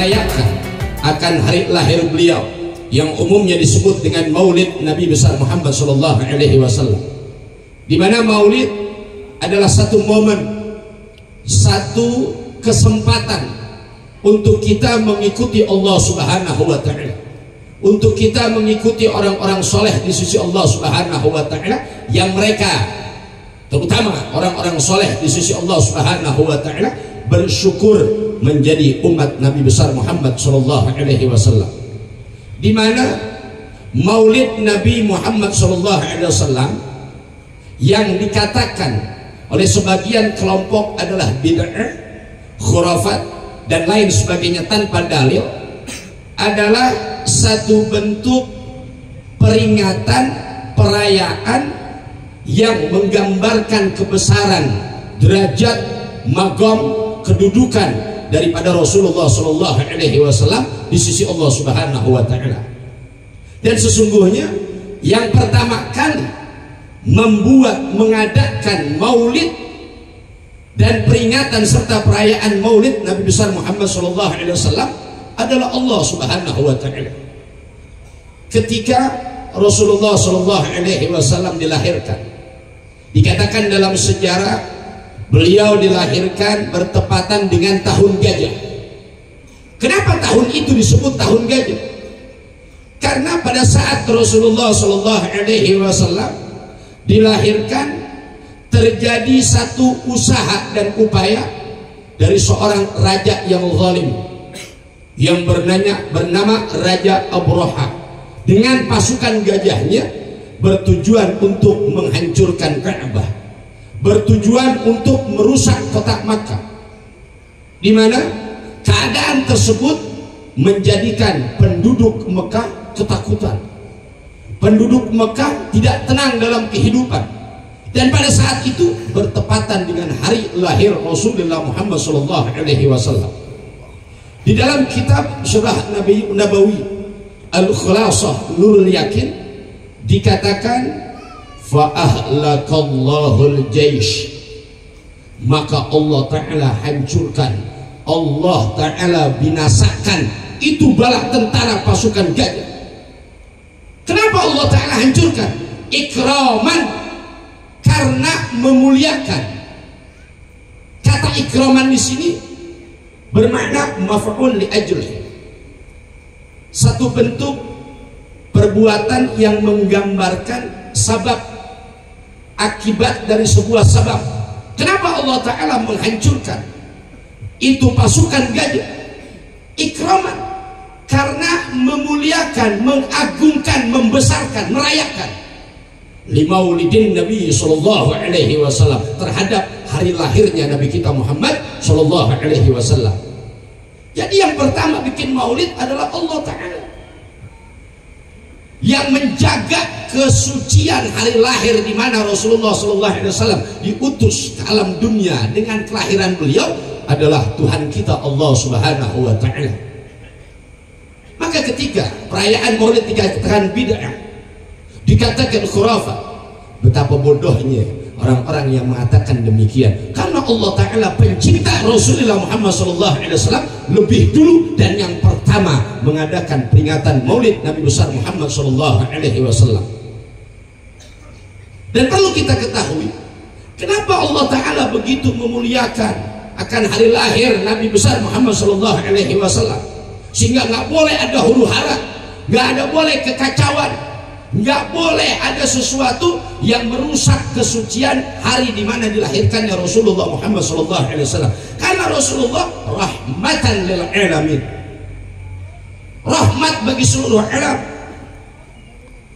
merayakan akan hari lahir beliau yang umumnya disebut dengan Maulid Nabi besar Muhammad sallallahu alaihi wasallam, di mana Maulid adalah satu momen, satu kesempatan untuk kita mengikuti Allah Subhanahu wa taala, untuk kita mengikuti orang-orang soleh di sisi Allah Subhanahu wa taala, yang mereka terutama orang-orang soleh di sisi Allah Subhanahu wa taala bersyukur menjadi umat Nabi besar Muhammad sallallahu alaihi wasallam, di mana Maulid Nabi Muhammad sallallahu alaihi wasallam yang dikatakan oleh sebagian kelompok adalah bid'ah, khurafat dan lain sebagainya tanpa dalil, adalah satu bentuk peringatan, perayaan yang menggambarkan kebesaran derajat, maqam, kedudukan daripada Rasulullah sallallahu alaihi wasallam di sisi Allah Subhanahu wa taala. Dan sesungguhnya yang pertama kali mengadakan Maulid dan peringatan serta perayaan Maulid Nabi besar Muhammad sallallahu alaihi wasallam adalah Allah Subhanahu wa taala. Ketika Rasulullah sallallahu alaihi wasallam dilahirkan, dikatakan dalam sejarah beliau dilahirkan bertepatan dengan tahun gajah. Kenapa tahun itu disebut tahun gajah? Karena pada saat Rasulullah sallallahu alaihi wasallam dilahirkan, terjadi satu usaha dan upaya dari seorang raja yang zalim yang bernama Raja Abraha dengan pasukan gajahnya, bertujuan untuk menghancurkan Ka'bah, bertujuan untuk merusak kota Makkah, di mana keadaan tersebut menjadikan penduduk Mekah ketakutan. Penduduk Mekah tidak tenang dalam kehidupan, dan pada saat itu bertepatan dengan hari lahir Rasulullah Muhammad sallallahu alaihi wasallam. Di dalam kitab surah Nabawi Al-Khulasah Nurul Yakin dikatakan fa'ahlakallahul jaish, maka Allah Ta'ala hancurkan, Allah Ta'ala binasakan itu bala tentara pasukan gajah. Kenapa Allah Ta'ala hancurkan? Ikraman, karena memuliakan. Kata ikraman di sini bermakna maf'ul li ajli, satu bentuk perbuatan yang menggambarkan sabab akibat dari sebuah sabab. Kenapa Allah Ta'ala menghancurkan itu pasukan gajah? Ikraman, karena memuliakan, mengagungkan, membesarkan, merayakan limaulidin Nabi sallallahu alaihi wasallam, terhadap hari lahirnya Nabi kita Muhammad sallallahu alaihi wasallam. Jadi yang pertama bikin maulid adalah Allah Ta'ala yang menjaga kesucian hari lahir, di mana Rasulullah sallallahu alaihi wasallam diutus ke alam dunia dengan kelahiran beliau adalah Tuhan kita Allah Subhanahu wa taala. Maka ketika perayaan Maulid dikatakan bid'ah, dikatakan khurafat, betapa bodohnya orang-orang yang mengatakan demikian, karena Allah Ta'ala pencinta Rasulullah Muhammad SAW lebih dulu dan yang pertama mengadakan peringatan Maulid Nabi besar Muhammad SAW. Dan perlu kita ketahui kenapa Allah Ta'ala begitu memuliakan akan hari lahir Nabi besar Muhammad SAW, sehingga nggak boleh ada huru hara, nggak ada boleh kekacauan, nggak boleh ada sesuatu yang merusak kesucian hari di mana dilahirkannya Rasulullah Muhammad SAW. Karena Rasulullah rahmatan lil alamin, rahmat bagi seluruh alam.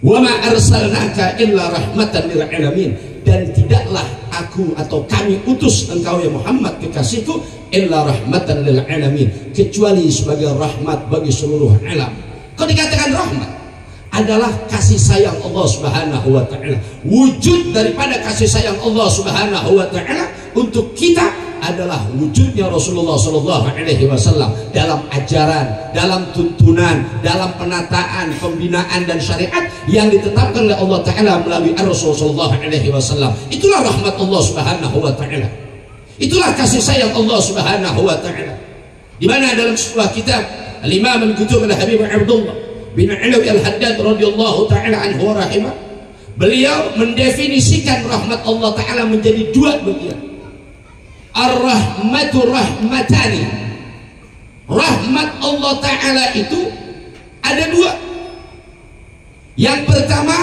Wa ma arsalnaka illa rahmatan lil alamin, dan tidaklah aku atau kami utus engkau ya Muhammad kekasihku illa rahmatan lil alamin, kecuali sebagai rahmat bagi seluruh alam. Kalau dikatakan rahmat adalah kasih sayang Allah Subhanahu wa taala. Wujud daripada kasih sayang Allah Subhanahu wa taala untuk kita adalah wujudnya Rasulullah sallallahu alaihi wasallam dalam ajaran, dalam tuntunan, dalam penataan, pembinaan dan syariat yang ditetapkan oleh Allah Ta'ala melalui Rasul sallallahu alaihi wasallam. Itulah rahmat Allah Subhanahu wa taala. Itulah kasih sayang Allah Subhanahu wa taala. Di mana dalam sebuah kitab Al-Imam Al-Kutub Al-Habib Abdullah bin Alawi Al-Haddad radhiyallahu taala anhu rahimah, beliau mendefinisikan rahmat Allah taala menjadi dua bagian. Ar-rahmatu rahmatani. Rahmat Allah taala itu ada dua. Yang pertama,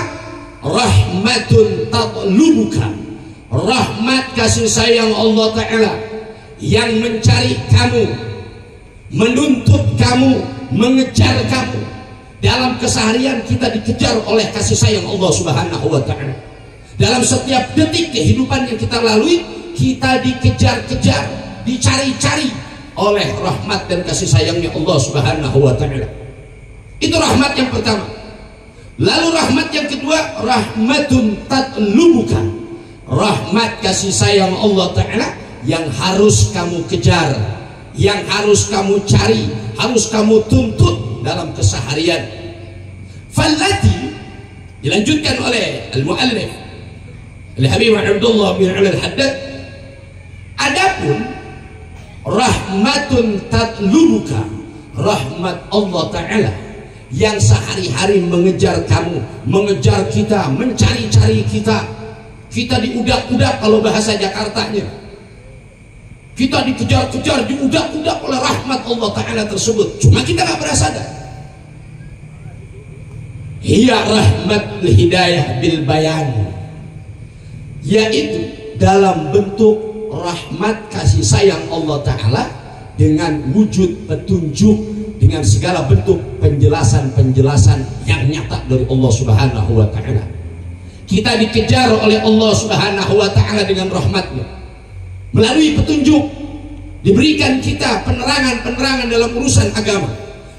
rahmatun tatlubuka, rahmat kasih sayang Allah taala yang mencari kamu, menuntut kamu, mengejar kamu. Dalam keseharian kita dikejar oleh kasih sayang Allah Subhanahu wa taala. Dalam setiap detik kehidupan yang kita lalui, kita dikejar-kejar, dicari-cari oleh rahmat dan kasih sayangnya Allah Subhanahu wa taala. Itu rahmat yang pertama. Lalu rahmat yang kedua, rahmatun tatlubuka, rahmat kasih sayang Allah taala yang harus kamu kejar, yang harus kamu cari, harus kamu tuntut dalam keseharian. Fallati, dilanjutkan oleh al-muallif Al-Habib Abdullah bin Al-Haddad, adapun rahmatun tatlubuka, rahmat Allah taala yang sehari-hari mengejar kamu, mengejar kita, mencari-cari kita. Kita diudak-udak kalau bahasa Jakartanya. Kita dikejar-kejar, diudak-udak oleh rahmat Allah taala tersebut. Cuma kita nggak pernah sadar. Hiya rahmat hidayah bil bayan, yaitu dalam bentuk rahmat kasih sayang Allah taala dengan wujud petunjuk, dengan segala bentuk penjelasan-penjelasan yang nyata dari Allah Subhanahu wa taala. Kita dikejar oleh Allah Subhanahu wa taala dengan rahmatnya melalui petunjuk, diberikan kita penerangan-penerangan dalam urusan agama,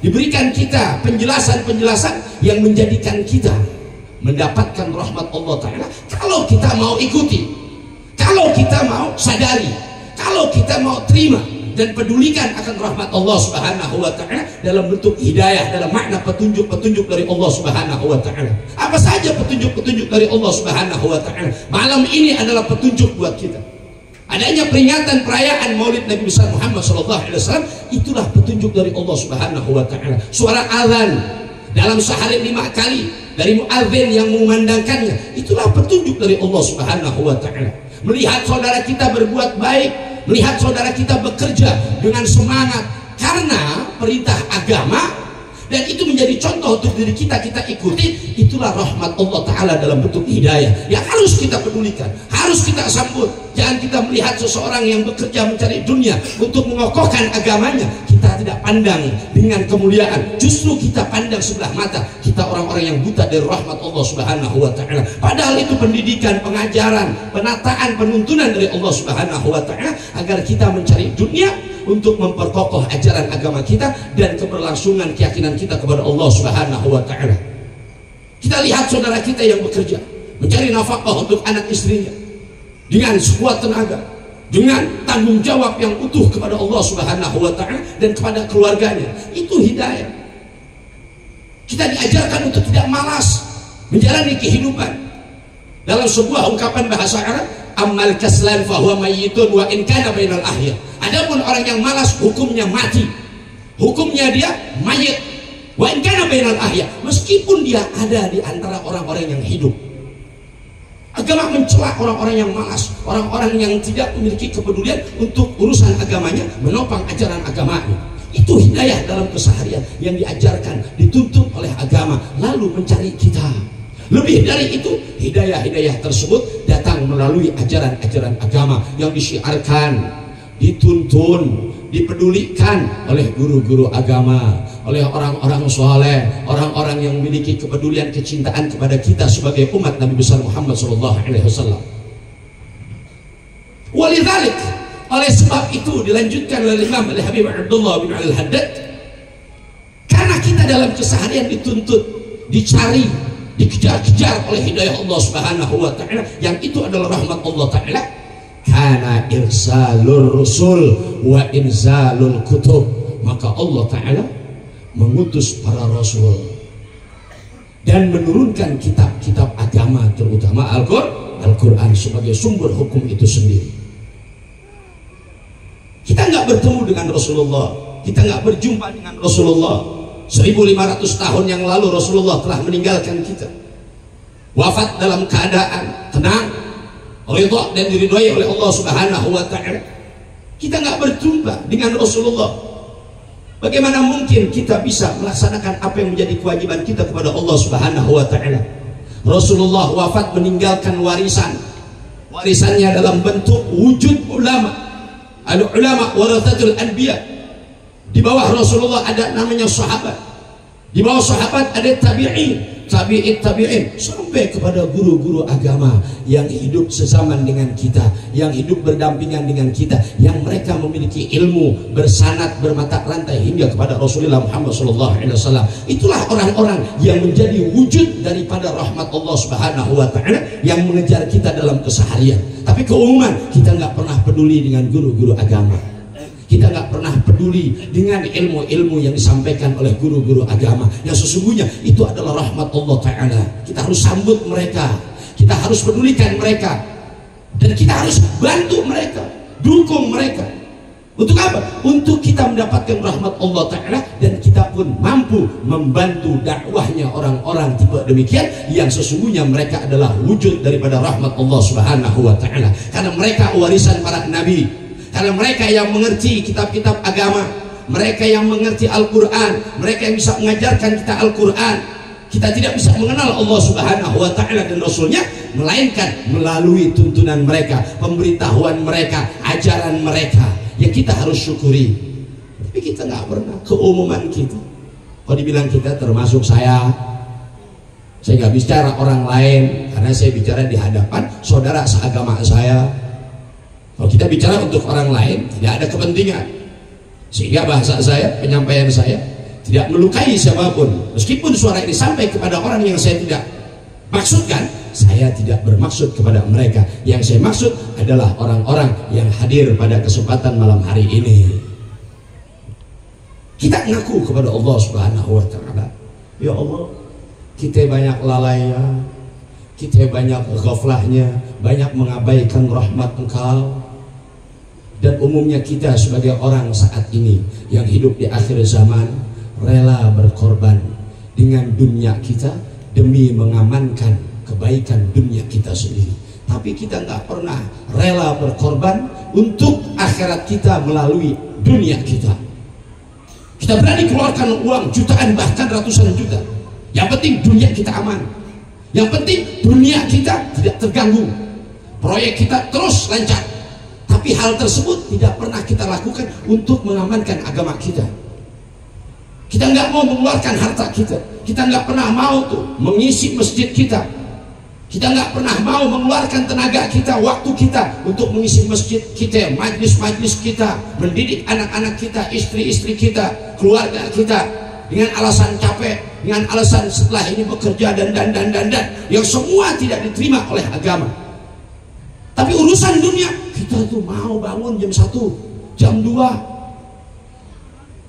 diberikan kita penjelasan-penjelasan yang menjadikan kita mendapatkan rahmat Allah taala kalau kita mau ikuti, kalau kita mau sadari, kalau kita mau terima dan pedulikan akan rahmat Allah Subhanahu wa taala dalam bentuk hidayah, dalam makna petunjuk-petunjuk dari Allah Subhanahu wa taala. Apa saja petunjuk-petunjuk dari Allah Subhanahu wa taala? Malam ini adalah petunjuk buat kita. Adanya peringatan perayaan Maulid Nabi besar Muhammad sallallahu alaihi wasallam, itulah petunjuk dari Allah Subhanahu wa taala. Suara azan dalam sehari 5 kali dari muadzin yang mengumandangkannya, itulah petunjuk dari Allah Subhanahu wa taala. Melihat saudara kita berbuat baik, melihat saudara kita bekerja dengan semangat karena perintah agama, dan itu menjadi contoh untuk diri kita, kita ikuti, itulah rahmat Allah taala dalam bentuk hidayah yang harus kita pedulikan, harus kita sambut. Jangan kita melihat seseorang yang bekerja mencari dunia untuk mengokohkan agamanya, kita tidak pandang dengan kemuliaan, justru kita pandang sebelah mata. Kita orang-orang yang buta dari rahmat Allah Subhanahu wa taala. Padahal itu pendidikan, pengajaran, penataan, penuntunan dari Allah Subhanahu wa taala agar kita mencari dunia untuk memperkokoh ajaran agama kita dan keberlangsungan keyakinan kita kepada Allah Subhanahu wa taala. Kita lihat saudara kita yang bekerja mencari nafkah untuk anak istrinya dengan sekuat tenaga, dengan tanggung jawab yang utuh kepada Allah Subhanahu wa taala dan kepada keluarganya. Itu hidayah. Kita diajarkan untuk tidak malas menjalani kehidupan. Dalam sebuah ungkapan bahasa Arab, amal kaslan fahuwa mayyitun wa in kana bainal ahya. Adapun orang yang malas, hukumnya mati, hukumnya dia mayit. Wa in kana bainal ahya, meskipun dia ada di antara orang-orang yang hidup. Agama mencela orang-orang yang malas, orang-orang yang tidak memiliki kepedulian untuk urusan agamanya, menopang ajaran agamanya. Itu hidayah dalam keseharian yang diajarkan, dituntut oleh agama, lalu mencari kita. Lebih dari itu, hidayah-hidayah tersebut datang melalui ajaran-ajaran agama yang disiarkan, dituntun, dipedulikan oleh guru-guru agama, oleh orang-orang soleh, orang-orang yang memiliki kepedulian, kecintaan kepada kita sebagai umat Nabi besar Muhammad SAW. Walidzalik, oleh sebab itu dilanjutkan oleh Imam Al-Habib Abdullah bin Al-Haddad, karena kita dalam keseharian dituntut, dicari, dikejar-kejar oleh hidayah Allah Subhanahu wa taala, yang itu adalah rahmat Allah taala. Kana irsalur rusul wa inzalul kutub, maka Allah taala mengutus para rasul dan menurunkan kitab-kitab agama, terutama Al-Quran sebagai sumber hukum itu sendiri. Kita nggak bertemu dengan Rasulullah kita nggak berjumpa dengan Rasulullah. 1500 tahun yang lalu Rasulullah telah meninggalkan kita, wafat dalam keadaan tenang, ridha dan diridhoi oleh Allah Subhanahu wa taala. Kita nggak berjumpa dengan Rasulullah. Bagaimana mungkin kita bisa melaksanakan apa yang menjadi kewajiban kita kepada Allah Subhanahu wa taala? Rasulullah wafat meninggalkan warisan. Warisannya dalam bentuk wujud ulama. Al-ulama warathatul anbiya. Di bawah Rasulullah ada namanya sahabat. Di bawah sahabat ada tabi'in, tabi'in sampai kepada guru-guru agama yang hidup sezaman dengan kita, yang hidup berdampingan dengan kita, yang mereka memiliki ilmu bersanad bermata rantai hingga kepada Rasulullah Muhammad SAW. Itulah orang-orang yang menjadi wujud daripada rahmat Allah Subhanahu wa taala yang mengejar kita dalam keseharian. Tapi keumuman kita nggak pernah peduli dengan guru-guru agama. Kita nggak pernah peduli dengan ilmu-ilmu yang disampaikan oleh guru-guru agama yang sesungguhnya itu adalah rahmat Allah Ta'ala. Kita harus sambut mereka, kita harus pedulikan mereka, dan kita harus bantu mereka, dukung mereka. Untuk apa? Untuk kita mendapatkan rahmat Allah Ta'ala dan kita pun mampu membantu dakwahnya orang-orang tipe demikian yang sesungguhnya mereka adalah wujud daripada rahmat Allah Subhanahu wa Ta'ala, karena mereka warisan para nabi. Karena mereka yang mengerti kitab-kitab agama, mereka yang mengerti Al-Quran, mereka yang bisa mengajarkan kita Al-Quran. Kita tidak bisa mengenal Allah Subhanahu wa Ta'ala dan Rasulnya melainkan melalui tuntunan mereka, pemberitahuan mereka, ajaran mereka yang kita harus syukuri. Tapi kita nggak pernah, keumuman kita. Kalau dibilang kita termasuk saya nggak bicara orang lain karena saya bicara di hadapan saudara seagama saya. Kalau kita bicara untuk orang lain tidak ada kepentingan, sehingga bahasa saya, penyampaian saya tidak melukai siapapun. Meskipun suara ini sampai kepada orang yang saya tidak maksudkan, saya tidak bermaksud kepada mereka. Yang saya maksud adalah orang-orang yang hadir pada kesempatan malam hari ini. Kita ngaku kepada Allah Subhanahu wa Ta'ala, ya Allah, kita banyak lalainya, kita banyak ghaflahnya, banyak mengabaikan rahmat Engkau. Dan umumnya kita sebagai orang saat ini yang hidup di akhir zaman rela berkorban dengan dunia kita demi mengamankan kebaikan dunia kita sendiri. Tapi kita nggak pernah rela berkorban untuk akhirat kita melalui dunia kita. Kita berani keluarkan uang jutaan bahkan ratusan juta. Yang penting dunia kita aman. Yang penting dunia kita tidak terganggu. Proyek kita terus lancar. Tapi hal tersebut tidak pernah kita lakukan untuk mengamankan agama kita. Kita nggak mau mengeluarkan harta kita. Kita nggak pernah mau tuh mengisi masjid kita. Kita nggak pernah mau mengeluarkan tenaga kita, waktu kita untuk mengisi masjid kita, majlis-majlis kita, mendidik anak-anak kita, istri-istri kita, keluarga kita, dengan alasan capek, dengan alasan setelah ini bekerja dan yang semua tidak diterima oleh agama. Tapi urusan dunia kita tuh mau bangun jam 1, jam 2.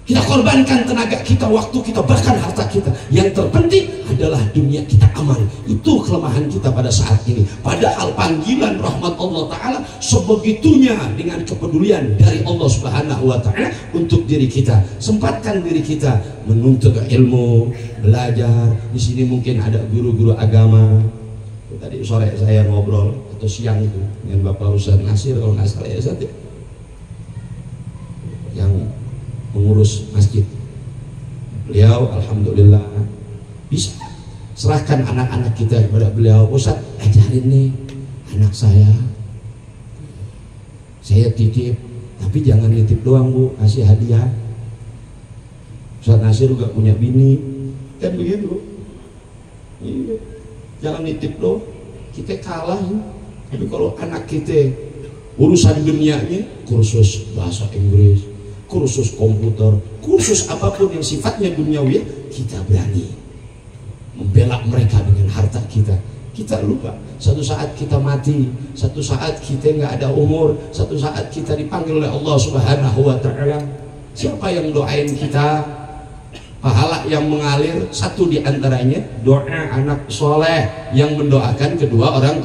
Kita korbankan tenaga kita, waktu kita, bahkan harta kita. Yang terpenting adalah dunia kita aman. Itu kelemahan kita pada saat ini. Padahal panggilan rahmat Allah Ta'ala sebegitunya dengan kepedulian dari Allah Subhanahu wa Ta'ala untuk diri kita. Sempatkan diri kita menuntut ilmu, belajar. Di sini mungkin ada guru-guru agama. Tadi sore saya ngobrol atau siang itu dengan Bapak Ustaz Nasir kalau nggak salah ya Ustaz, yang mengurus masjid. Beliau alhamdulillah bisa serahkan anak-anak kita kepada beliau. Ustaz, ajarin nih anak saya titip, tapi jangan nitip doang Bu, kasih hadiah. Ustaz Nasir juga punya bini, kan begitu. Iya, jangan nitip doang, kita kalah. Tapi kalau anak kita urusan dunianya, kursus bahasa Inggris, kursus komputer, kursus apapun yang sifatnya duniawi, kita berani membela mereka dengan harta kita. Kita lupa satu saat kita mati, satu saat kita nggak ada umur, satu saat kita dipanggil oleh Allah Subhanahu wa Ta'ala. Siapa yang doain kita? Pahala yang mengalir, satu diantaranya doa anak soleh yang mendoakan kedua orang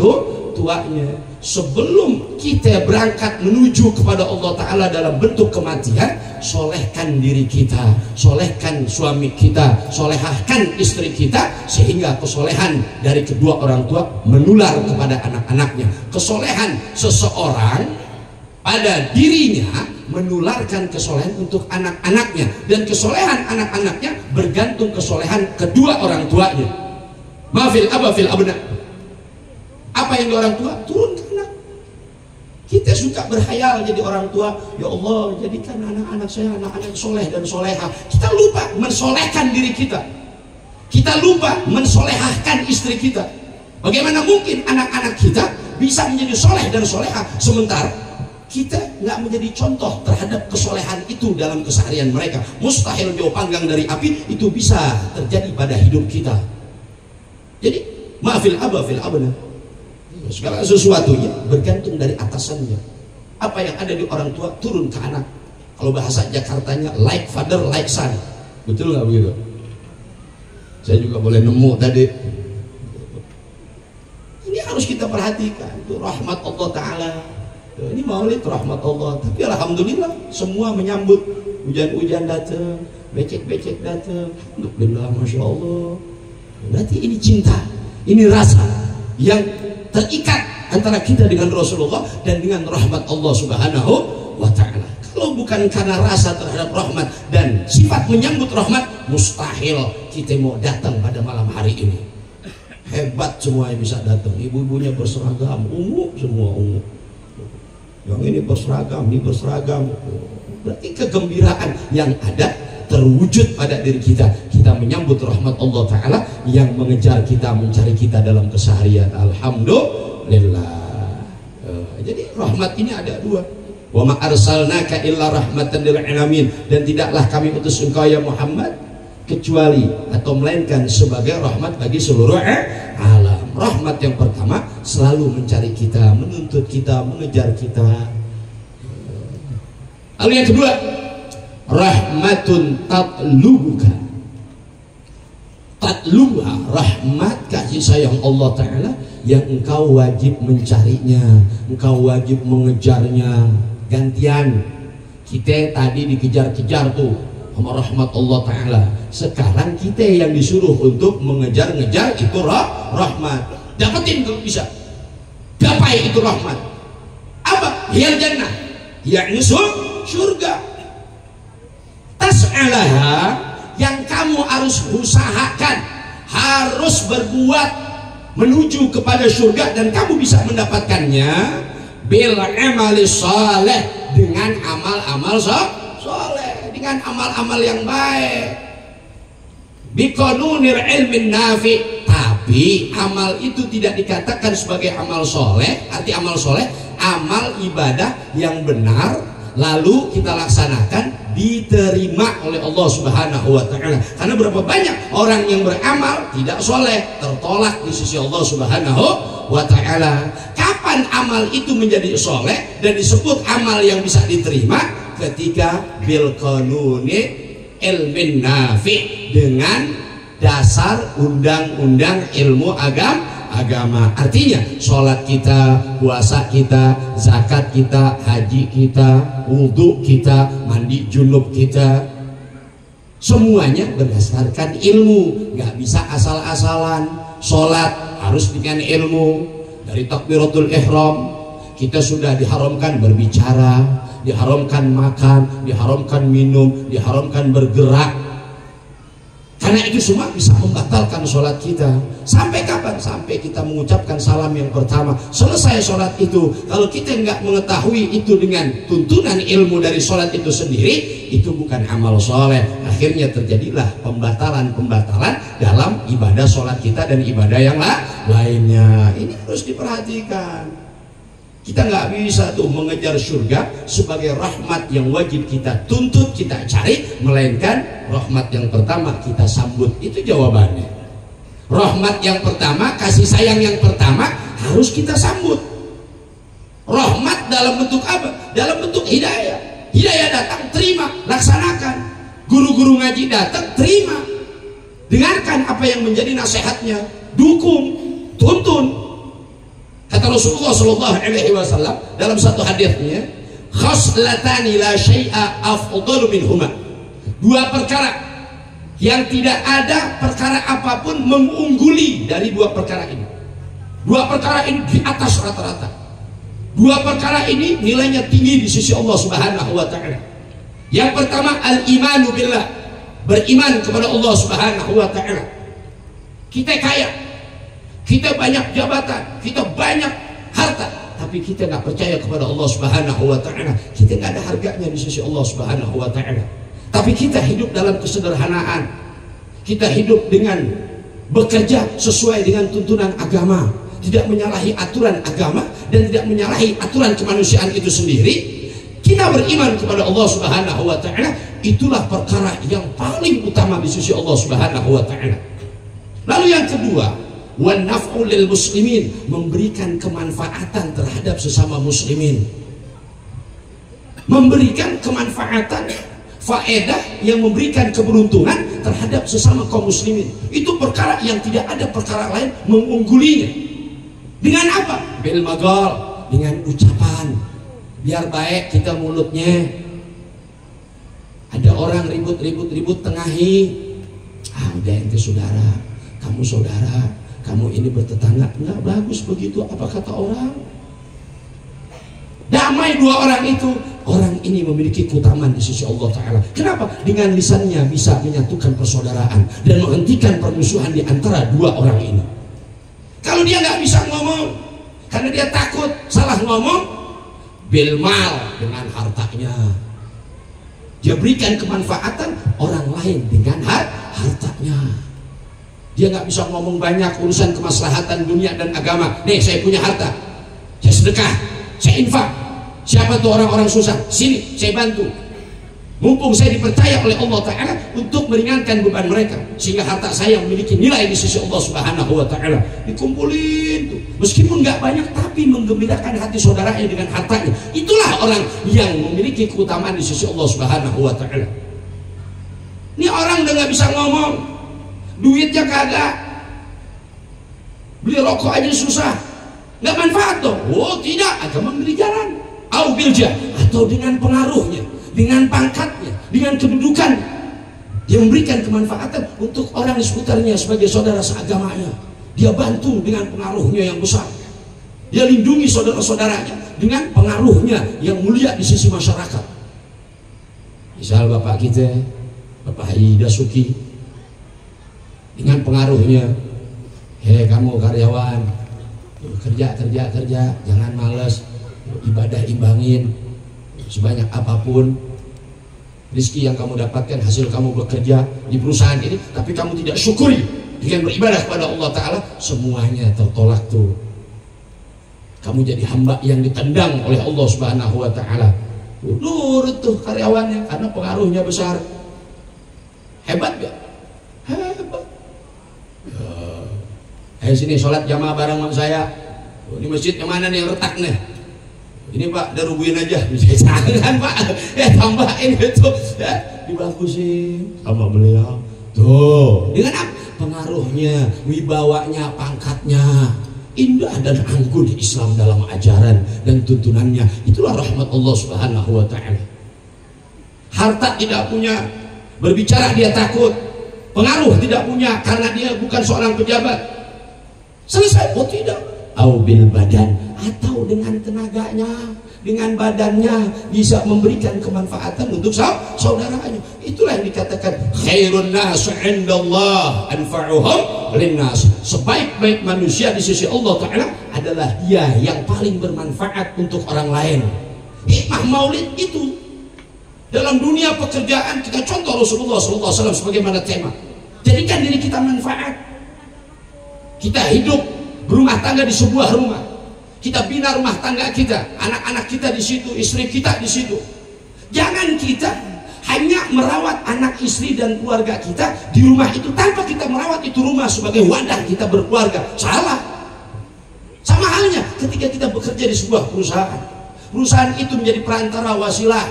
tuanya. Sebelum kita berangkat menuju kepada Allah Ta'ala dalam bentuk kematian, solehkan diri kita, solehkan suami kita, solehahkan istri kita, sehingga kesolehan dari kedua orang tua menular kepada anak-anaknya. Kesolehan seseorang pada dirinya menularkan kesolehan untuk anak-anaknya, dan kesolehan anak-anaknya bergantung kesolehan kedua orang tuanya. Mafil aba fil abna. Apa yang di orang tua turun ke anak. Kita suka berhayal jadi orang tua, ya Allah jadikan anak-anak saya anak-anak soleh dan soleha. Kita lupa mensolehkan diri kita. Kita lupa mensolehahkan istri kita. Bagaimana mungkin anak-anak kita bisa menjadi soleh dan soleha sementara kita nggak menjadi contoh terhadap kesolehan itu dalam keseharian mereka? Mustahil jauh panggang dari api itu bisa terjadi pada hidup kita. Jadi maafil aba fil abna. Segala sesuatunya bergantung dari atasannya. Apa yang ada di orang tua turun ke anak. Kalau bahasa Jakartanya like father like son. Betul nggak begitu? Saya juga boleh nemu tadi. Ini harus kita perhatikan. Itu rahmat Allah Ta'ala. Ini maulid rahmat Allah. Tapi alhamdulillah semua menyambut. Hujan-hujan datang, becek-becek datang. Alhamdulillah, masya Allah. Berarti ini cinta, ini rasa yang terikat antara kita dengan Rasulullah dan dengan rahmat Allah Subhanahu wa Ta'ala. Kalau bukan karena rasa terhadap rahmat dan sifat menyambut rahmat, mustahil kita mau datang pada malam hari ini. Hebat semua yang bisa datang. Ibu-ibunya berseragam ungu, semua ungu. Yang ini berseragam, ini berseragam. Berarti kegembiraan yang ada terwujud pada diri kita. Kita menyambut rahmat Allah Ta'ala yang mengejar kita, mencari kita dalam keseharian. Alhamdulillah. Jadi rahmat ini ada dua. Wa ma arsalnaka illa rahmatan lil alamin. Dan tidaklah kami utus engkau ya Muhammad kecuali atau melainkan sebagai rahmat bagi seluruh alam. Rahmat yang pertama selalu mencari kita, menuntut kita, mengejar kita. Lalu yang kedua, rahmatun tatlubuka. Tatlubuha, rahmat kasih sayang Allah Ta'ala yang engkau wajib mencarinya, engkau wajib mengejarnya. Gantian, kita tadi dikejar-kejar tuh sama rahmat Allah Ta'ala. Sekarang kita yang disuruh untuk mengejar-ngejar itu rahmat. Dapetin kalau bisa, gapai itu rahmat. Apa? Hiyal jannah, yakni surga. Tas'alaha, yang kamu harus usahakan, harus berbuat menuju kepada surga, dan kamu bisa mendapatkannya bil amali saleh, dengan amal-amal soleh, dengan amal-amal yang baik. Biqanunir ilmin nafi, tapi amal itu tidak dikatakan sebagai amal soleh. Arti amal soleh, amal ibadah yang benar lalu kita laksanakan, diterima oleh Allah Subhanahu wa Ta'ala. Karena berapa banyak orang yang beramal tidak soleh, tertolak di sisi Allah Subhanahu wa Ta'ala. Kapan amal itu menjadi soleh dan disebut amal yang bisa diterima? Ketika bil qanuni ilmin nafi, dengan dasar undang-undang ilmu agama. Artinya sholat kita, puasa kita, zakat kita, haji kita, wudhu kita, mandi junub kita, semuanya berdasarkan ilmu. Nggak bisa asal-asalan. Sholat harus dengan ilmu. Dari takbiratul ihram kita sudah diharamkan berbicara, diharamkan makan, diharamkan minum, diharamkan bergerak. Karena itu semua bisa membatalkan sholat kita. Sampai kapan? Sampai kita mengucapkan salam yang pertama. Selesai sholat itu, kalau kita nggak mengetahui itu dengan tuntunan ilmu dari sholat itu sendiri, itu bukan amal soleh. Akhirnya terjadilah pembatalan-pembatalan dalam ibadah sholat kita dan ibadah yang lainnya. Ini harus diperhatikan. Kita nggak bisa tuh mengejar surga sebagai rahmat yang wajib kita tuntut, kita cari, melainkan rahmat yang pertama kita sambut. Itu jawabannya. Rahmat yang pertama, kasih sayang yang pertama harus kita sambut. Rahmat dalam bentuk apa? Dalam bentuk hidayah. Hidayah datang, terima, laksanakan. Guru-guru ngaji datang, terima, dengarkan apa yang menjadi nasihatnya, dukung, tuntun. Kata Rasulullah sallallahu alaihi wasallam dalam satu hadisnya, khaslatani la syai'a afdalu minhuma. Dua perkara yang tidak ada perkara apapun mengungguli dari dua perkara ini. Dua perkara ini di atas rata-rata. Dua perkara ini nilainya tinggi di sisi Allah Subhanahu wa taala. Yang pertama al-imanu billah, beriman kepada Allah Subhanahu wa taala. Kita kaya, kita banyak jabatan, kita banyak harta, tapi kita nggak percaya kepada Allah Subhanahu wa taala. Kita nggak ada harganya di sisi Allah Subhanahu wa taala. Tapi kita hidup dalam kesederhanaan. Kita hidup dengan bekerja sesuai dengan tuntunan agama, tidak menyalahi aturan agama dan tidak menyalahi aturan kemanusiaan itu sendiri. Kita beriman kepada Allah Subhanahu wa taala, itulah perkara yang paling utama di sisi Allah Subhanahu wa taala. Lalu yang kedua, wan naf'u lil muslimin, memberikan kemanfaatan terhadap sesama muslimin. Memberikan kemanfaatan, faedah yang memberikan keberuntungan terhadap sesama kaum muslimin. Itu perkara yang tidak ada perkara lain mengunggulinya. Dengan apa? Bil magal, dengan ucapan. Biar baik kita mulutnya. Ada orang ribut tengahi. Udah ente saudara, kamu saudara, kamu ini bertetangga. Nggak bagus begitu, apa kata orang? Damai dua orang itu. Orang ini memiliki keutamaan di sisi Allah Ta'ala. Kenapa? Dengan lisannya bisa menyatukan persaudaraan dan menghentikan permusuhan di antara dua orang ini. Kalau dia nggak bisa ngomong karena dia takut salah ngomong, bil mal, dengan hartanya dia berikan kemanfaatan orang lain dengan hartanya. Dia nggak bisa ngomong banyak urusan kemaslahatan dunia dan agama. Nih saya punya harta, saya sedekah, saya infak. Siapa tuh orang-orang susah? Sini saya bantu. Mumpung saya dipercaya oleh Allah Ta'ala untuk meringankan beban mereka, sehingga harta saya memiliki nilai di sisi Allah Subhanahu wa Ta'ala. Dikumpulin tuh, meskipun nggak banyak tapi menggembirakan hati saudaranya dengan hartanya. Itulah orang yang memiliki keutamaan di sisi Allah Subhanahu wa Ta'ala. Ini orang udah nggak bisa ngomong, duitnya kagak, beli rokok aja susah, nggak manfaat dong. Oh tidak, agama memberi jalan. Au bilja, atau dengan pengaruhnya, dengan pangkatnya, dengan kedudukan, dia memberikan kemanfaatan untuk orang di sekitarnya sebagai saudara seagamanya. Dia bantu dengan pengaruhnya yang besar. Dia lindungi saudara-saudaranya dengan pengaruhnya yang mulia di sisi masyarakat. Misal bapak kita, Bapak Haji Dasuki, dengan pengaruhnya, hei kamu karyawan, kerja, jangan malas, ibadah imbangin, sebanyak apapun rezeki yang kamu dapatkan hasil kamu bekerja di perusahaan ini, tapi kamu tidak syukuri dengan beribadah kepada Allah Ta'ala, semuanya tertolak tuh. Kamu jadi hamba yang ditendang oleh Allah Subhanahu wa Ta'ala. Nurut tuh karyawannya karena pengaruhnya besar. Hebat gak? Hebat. Sini sholat jamaah bareng sama saya. Ini masjid yang mana nih yang retak nih? Ini Pak, udah rubuhin aja. Jangan Pak, tambahin itu, dibagusin sama beliau. Tuh, dengan apa? Pengaruhnya, wibawanya, pangkatnya, indah dan anggun Islam dalam ajaran dan tuntunannya. Itulah rahmat Allah Subhanahu wa Ta'ala. Harta tidak punya, berbicara dia takut. Pengaruh tidak punya karena dia bukan seorang pejabat. Selesai, oh tidak. Au bil badan, atau dengan tenaganya, dengan badannya bisa memberikan kemanfaatan untuk saudaranya. Itulah yang dikatakan khairun nas 'indallah anfa'uhum linnas. Sebaik-baik manusia di sisi Allah Ta'ala adalah dia yang paling bermanfaat untuk orang lain. Hikmah maulid itu dalam dunia pekerjaan kita contoh Rasulullah SAW sebagaimana tema. Jadikan diri kita manfaat. Kita hidup berumah tangga di sebuah rumah, kita bina rumah tangga kita, anak-anak kita di situ, istri kita di situ. Jangan kita hanya merawat anak, istri dan keluarga kita di rumah itu tanpa kita merawat itu rumah sebagai wadah kita berkeluarga. Salah. Sama halnya ketika kita bekerja di sebuah perusahaan, perusahaan itu menjadi perantara wasilah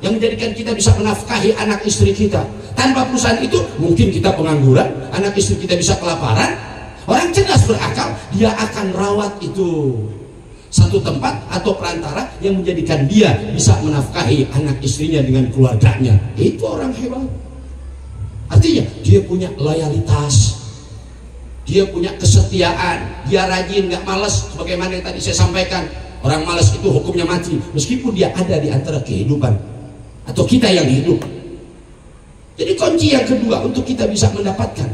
yang menjadikan kita bisa menafkahi anak istri kita. Tanpa perusahaan itu mungkin kita pengangguran, anak istri kita bisa kelaparan. Orang cerdas berakal, dia akan rawat itu satu tempat atau perantara yang menjadikan dia bisa menafkahi anak istrinya dengan keluarganya. Itu orang hebat. Artinya dia punya loyalitas, dia punya kesetiaan, dia rajin, nggak malas. Sebagaimana yang tadi saya sampaikan, orang malas itu hukumnya mati meskipun dia ada di antara kehidupan atau kita yang hidup. Jadi kunci yang kedua untuk kita bisa mendapatkan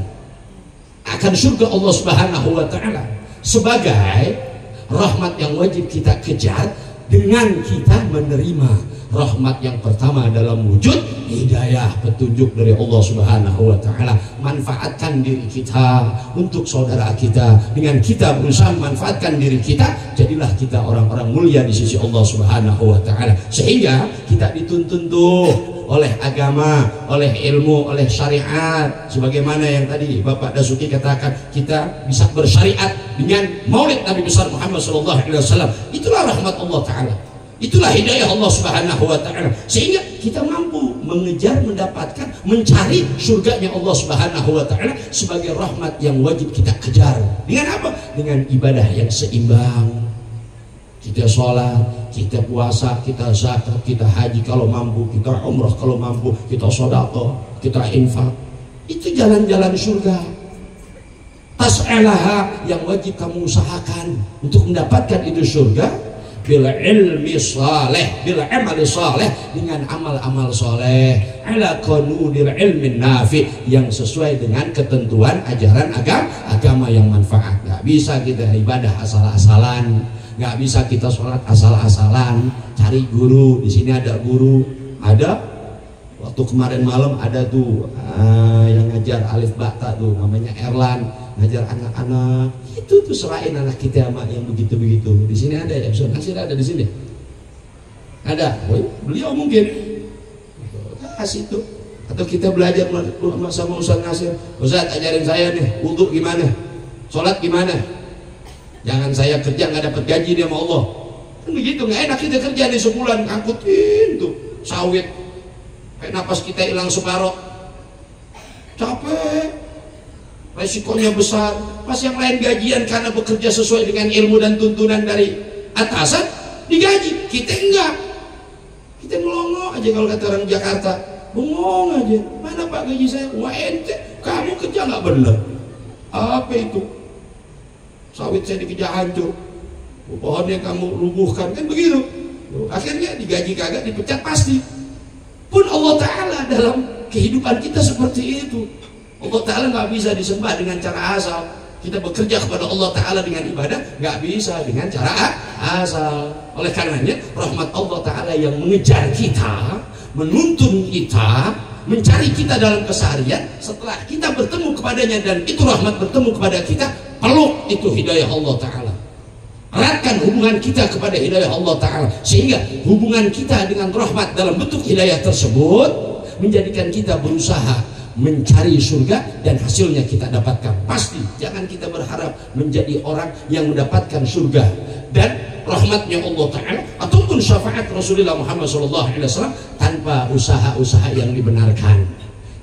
akan surga Allah Subhanahu wa Ta'ala sebagai rahmat yang wajib kita kejar dengan kita menerima rahmat yang pertama dalam wujud hidayah, petunjuk dari Allah Subhanahu wa Ta'ala. Manfaatkan diri kita untuk saudara kita, dengan kita berusaha memanfaatkan diri kita, jadilah kita orang-orang mulia di sisi Allah Subhanahu wa Ta'ala. Sehingga kita dituntun tuh oleh agama, oleh ilmu, oleh syariat, sebagaimana yang tadi Bapak Dasuki katakan, kita bisa bersyariat dengan maulid Nabi besar Muhammad SAW. Itulah rahmat Allah Ta'ala, itulah hidayah Allah Subhanahu wa Ta'ala, sehingga kita mampu mengejar, mendapatkan, mencari surganya Allah Subhanahu wa Ta'ala sebagai rahmat yang wajib kita kejar. Dengan apa? Dengan ibadah yang seimbang. Kita sholat, kita puasa, kita zakat, kita haji kalau mampu, kita umrah kalau mampu, kita sedekah, kita infak. Itu jalan-jalan surga. Tas'alaha yang wajib kamu usahakan untuk mendapatkan itu surga. Bil ilmi saleh, bil amali saleh, dengan amal-amal saleh, ala qanunil ilmin nafi, yang sesuai dengan ketentuan ajaran agama yang manfaat. Nggak bisa kita ibadah asal-asalan, nggak bisa kita sholat asal-asalan. Cari guru, di sini ada guru, ada waktu kemarin malam ada tuh yang ngajar alif bata tuh, namanya Erlan, ngajar anak-anak. Itu tuh serain anak kita sama yang begitu-begitu. Di sini ada ya, Ustaz Nasir ada di sini. Ada, beliau mungkin kasih itu. Atau kita belajar sama Ustaz Nasir, Ustaz ajarin saya nih, wudu gimana, sholat gimana. Jangan saya kerja nggak dapat gaji dia sama Allah. Kan begitu, nggak enak kita kerja di sebulan angkutin tuh sawit, kayak napas kita hilang separoh, capek, resikonya besar. Pas yang lain gajian karena bekerja sesuai dengan ilmu dan tuntunan dari atasan, digaji. Kita enggak, kita melongo aja. Kalau kata orang Jakarta, bengong aja. Mana Pak gaji saya? Wah ente, kamu kerja nggak bener. Apa itu? Sawit saya dikejar hancur, pohonnya kamu rubuhkan, kan begitu. Akhirnya digaji kagak, dipecat pasti. Pun Allah Ta'ala dalam kehidupan kita seperti itu. Allah Ta'ala nggak bisa disembah dengan cara asal. Kita bekerja kepada Allah Ta'ala dengan ibadah nggak bisa dengan cara asal. Oleh karenanya rahmat Allah Ta'ala yang mengejar kita, menuntun kita, mencari kita dalam keseharian. Setelah kita bertemu kepadanya dan itu rahmat bertemu kepada kita, peluk itu hidayah Allah Ta'ala, eratkan hubungan kita kepada hidayah Allah Ta'ala, sehingga hubungan kita dengan rahmat dalam bentuk hidayah tersebut menjadikan kita berusaha mencari surga dan hasilnya kita dapatkan. Pasti jangan kita berharap menjadi orang yang mendapatkan surga dan rahmatnya Allah Ta'ala ataupun syafaat Rasulullah Muhammad SAW tanpa usaha-usaha yang dibenarkan.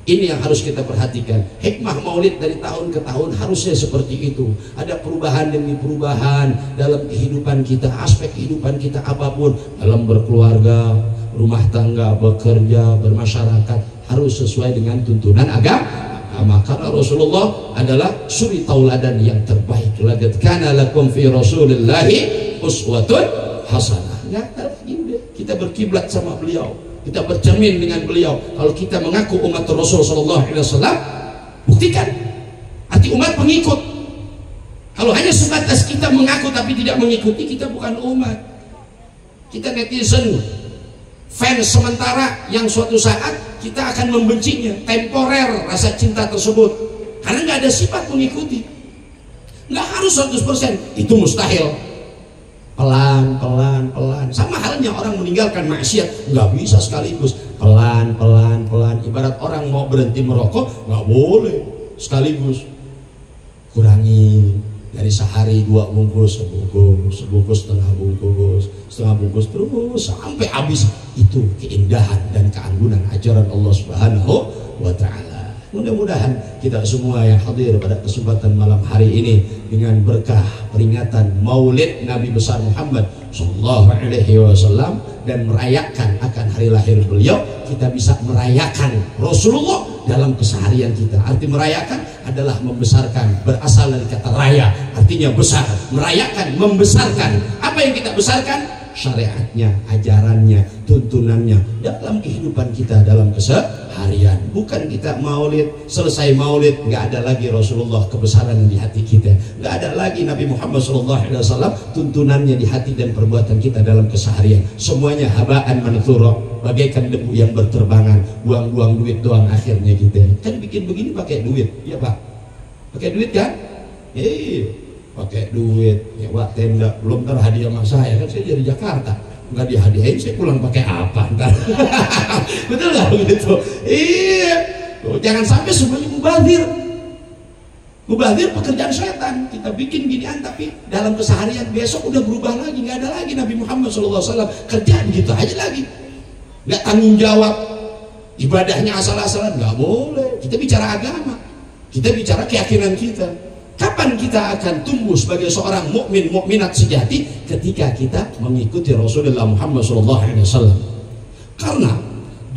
Ini yang harus kita perhatikan. Hikmah maulid dari tahun ke tahun harusnya seperti itu. Ada perubahan demi perubahan dalam kehidupan kita, aspek kehidupan kita apapun, dalam berkeluarga, rumah tangga, bekerja, bermasyarakat, harus sesuai dengan tuntunan agama. Karena Rasulullah adalah suri tauladan yang terbaik. Laqad kana lakum fi Rasulillahi uswatun hasanah. Kita berkiblat sama beliau, kita bercermin dengan beliau. Kalau kita mengaku umat Rasul sallallahu alaihi wasallam, buktikan arti umat pengikut. Kalau hanya sebatas kita mengaku tapi tidak mengikuti, kita bukan umat. Kita netizen, fans sementara yang suatu saat kita akan membencinya, temporer rasa cinta tersebut, karena nggak ada sifat mengikuti. Nggak harus 100%, itu mustahil. Pelan, pelan, pelan. Sama halnya orang meninggalkan maksiat, nggak bisa sekaligus. Pelan, pelan, pelan. Ibarat orang mau berhenti merokok, nggak boleh sekaligus. Kurangi dari sehari 2 bungkus, sebungkus, setengah bungkus, terus sampai habis. Itu keindahan dan keanggunan ajaran Allah Subhanahu wa Ta'ala. Mudah-mudahan kita semua yang hadir pada kesempatan malam hari ini dengan berkah peringatan Maulid Nabi besar Muhammad sallallahu alaihi wasallam dan merayakan akan hari lahir beliau, kita bisa merayakan Rasulullah dalam keseharian kita. Arti merayakan adalah membesarkan, berasal dari kata raya, artinya besar. Merayakan, membesarkan. Apa yang kita besarkan? Syariatnya, ajarannya, tuntunannya dalam kehidupan kita dalam keseharian. Bukan kita maulid, selesai maulid nggak ada lagi Rasulullah kebesaran di hati kita, nggak ada lagi Nabi Muhammad SAW tuntunannya di hati dan perbuatan kita dalam keseharian. Semuanya habaan manthura, bagaikan debu yang berterbangan, buang-buang duit doang akhirnya kita. Kan bikin begini pakai duit, ya Pak? Pakai duit kan? Pakai duit, nyewa tenda, belum ntar hadiah sama saya, kan saya dari Jakarta, nggak dihadiahin, saya pulang pakai apa ntar? Betul nggak begitu? Iya, jangan sampai semuanya mubazir. Mubazir pekerjaan setan. Kita bikin ginian tapi dalam keseharian besok udah berubah lagi, nggak ada lagi Nabi Muhammad SAW kerja gitu aja lagi, nggak tanggung jawab, ibadahnya asal-asalan, nggak boleh. Kita bicara agama, kita bicara keyakinan kita. Kapan kita akan tumbuh sebagai seorang mukmin mukminat sejati? Ketika kita mengikuti Rasulullah Muhammad SAW. Karena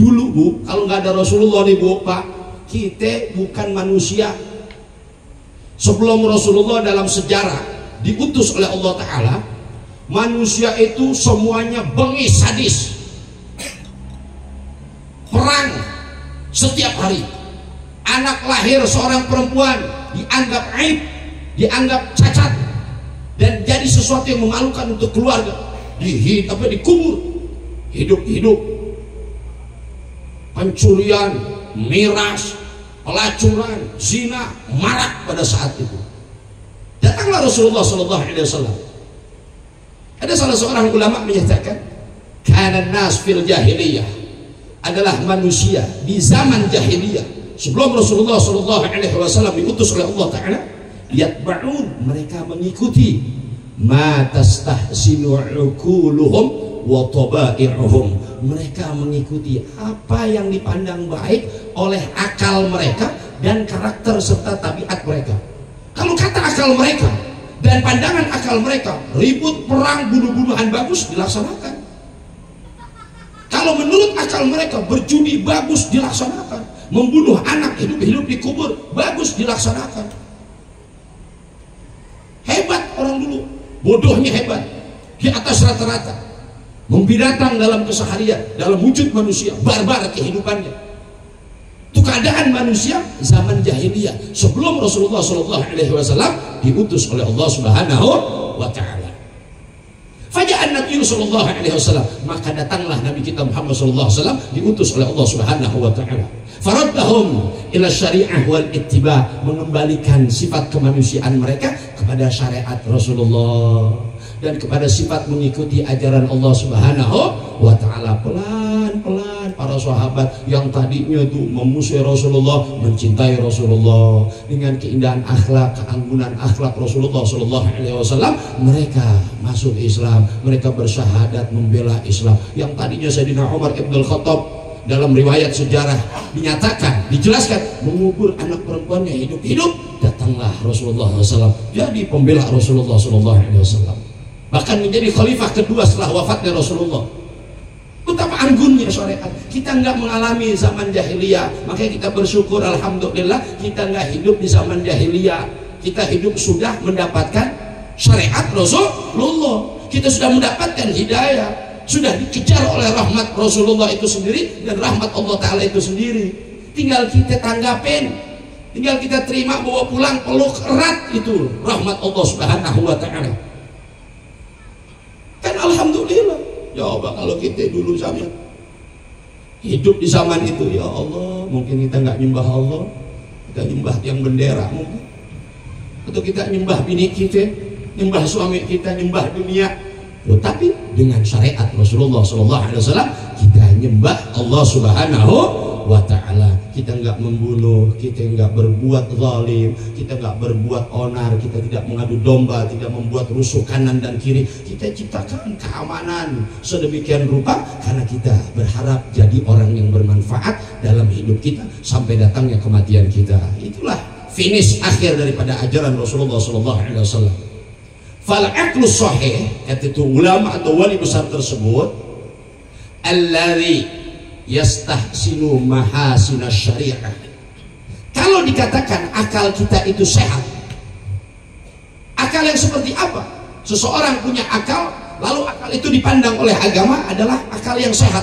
dulu Bu, kalau nggak ada Rasulullah nih Bu, Pak, kita bukan manusia. Sebelum Rasulullah dalam sejarah diutus oleh Allah Ta'ala, manusia itu semuanya bengis sadis, perang setiap hari. Anak lahir seorang perempuan dianggap aib, dianggap cacat, dan jadi sesuatu yang memalukan untuk keluarga. Dikubur hidup-hidup. Pencurian, miras, pelacuran, zina marak pada saat itu. Datanglah Rasulullah SAW. Ada salah seorang ulama menyatakan, kana nas fil jahiliyah, adalah manusia di zaman jahiliyah sebelum Rasulullah SAW diutus oleh Allah Ta'ala, yatba'un, mereka mengikuti ma tastahsinu uquluhum wa taba'i'uhum, mereka mengikuti apa yang dipandang baik oleh akal mereka dan karakter serta tabiat mereka. Kalau kata akal mereka dan pandangan akal mereka, ribut, perang, bunuh-bunuhan bagus, dilaksanakan. Kalau menurut akal mereka, berjudi bagus, dilaksanakan. Membunuh anak hidup-hidup dikubur bagus, dilaksanakan. Hebat orang dulu, bodohnya hebat, di atas rata-rata. Membinatang dalam keseharian, dalam wujud manusia, barbar kehidupannya. Itu keadaan manusia zaman jahiliyah sebelum Rasulullah SAW diutus oleh Allah Subhanahu wa Ta'ala. Faja'an Nabi sallallahu alaihi wasallam, maka datanglah Nabi kita Muhammad sallallahu alaihi wasallam diutus oleh Allah Subhanahu wa Ta'ala. Faraddahum ila syari'ah wal ittiba, mengembalikan sifat kemanusiaan mereka kepada syariat Rasulullah dan kepada sifat mengikuti ajaran Allah Subhanahu wa Ta'ala. Pelan-pelan para sahabat yang tadinya itu memusuhi Rasulullah mencintai Rasulullah dengan keindahan akhlak, keanggunan akhlak Rasulullah sallallahu alaihi wasallam. Mereka masuk Islam, mereka bersyahadat membela Islam. Yang tadinya Sayyidina Umar ibn al-Khattab dalam riwayat sejarah dinyatakan, dijelaskan mengubur anak perempuannya hidup-hidup, datanglah Rasulullah SAW jadi pembela Rasulullah SAW, bahkan menjadi khalifah kedua setelah wafatnya Rasulullah. Betapa anggunnya syariat. Kita nggak mengalami zaman jahiliyah, makanya kita bersyukur, alhamdulillah kita nggak hidup di zaman jahiliyah. Kita hidup sudah mendapatkan syariat Rasulullah, kita sudah mendapatkan hidayah, sudah dikejar oleh rahmat Rasulullah itu sendiri dan rahmat Allah Ta'ala itu sendiri. Tinggal kita tanggapin, tinggal kita terima, bawa pulang, peluk erat itu rahmat Allah Subhanahu wa Ta'ala. Kan alhamdulillah. Ya Allah, kalau kita dulu zaman hidup di zaman itu, ya Allah, mungkin kita nggak nyembah Allah, kita nyembah tiang bendera mungkin, atau kita nyembah bini kita, nyembah suami kita, nyembah dunia. Tapi dengan syariat Rasulullah SAW kita nyembah Allah Subhanahu wa Ta'ala. kita nggak membunuh, kita nggak berbuat zalim, kita nggak berbuat onar, kita tidak mengadu domba, tidak membuat rusuh kanan dan kiri. Kita ciptakan keamanan sedemikian rupa karena kita berharap jadi orang yang bermanfaat dalam hidup kita sampai datangnya kematian kita. Itulah finish akhir daripada ajaran Rasulullah SAW. Fal aqlu sahih, kata itu ulama atau wali besar tersebut, alladzi yastahsinu mahasina syariah. Kalau dikatakan akal kita itu sehat, akal yang seperti apa? Seseorang punya akal, lalu akal itu dipandang oleh agama adalah akal yang sehat.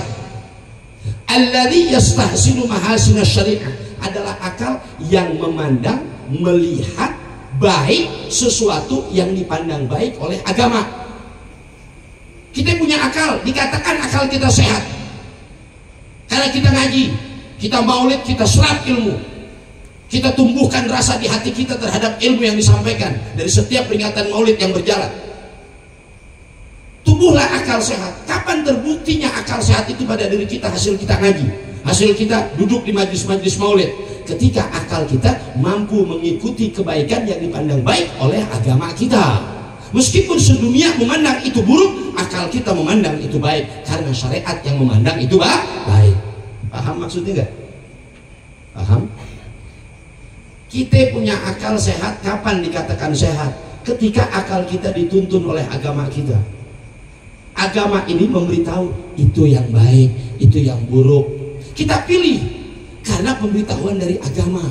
Alladzi yastahsinu mahasina syariah adalah akal yang memandang, melihat baik sesuatu yang dipandang baik oleh agama. Kita punya akal, dikatakan akal kita sehat karena kita ngaji, kita maulid, kita serap ilmu, kita tumbuhkan rasa di hati kita terhadap ilmu yang disampaikan dari setiap peringatan maulid yang berjalan. Tumbuhlah akal sehat. Kapan terbuktinya akal sehat itu pada diri kita? Hasil kita ngaji, hasil kita duduk di majlis-majlis maulid. Ketika akal kita mampu mengikuti kebaikan yang dipandang baik oleh agama kita. Meskipun sedunia memandang itu buruk, akal kita memandang itu baik karena syariat yang memandang itu baik. Paham maksudnya enggak? Paham? Kita punya akal sehat kapan dikatakan sehat? Ketika akal kita dituntun oleh agama kita. Agama ini memberitahu itu yang baik, itu yang buruk. Kita pilih karena pemberitahuan dari agama.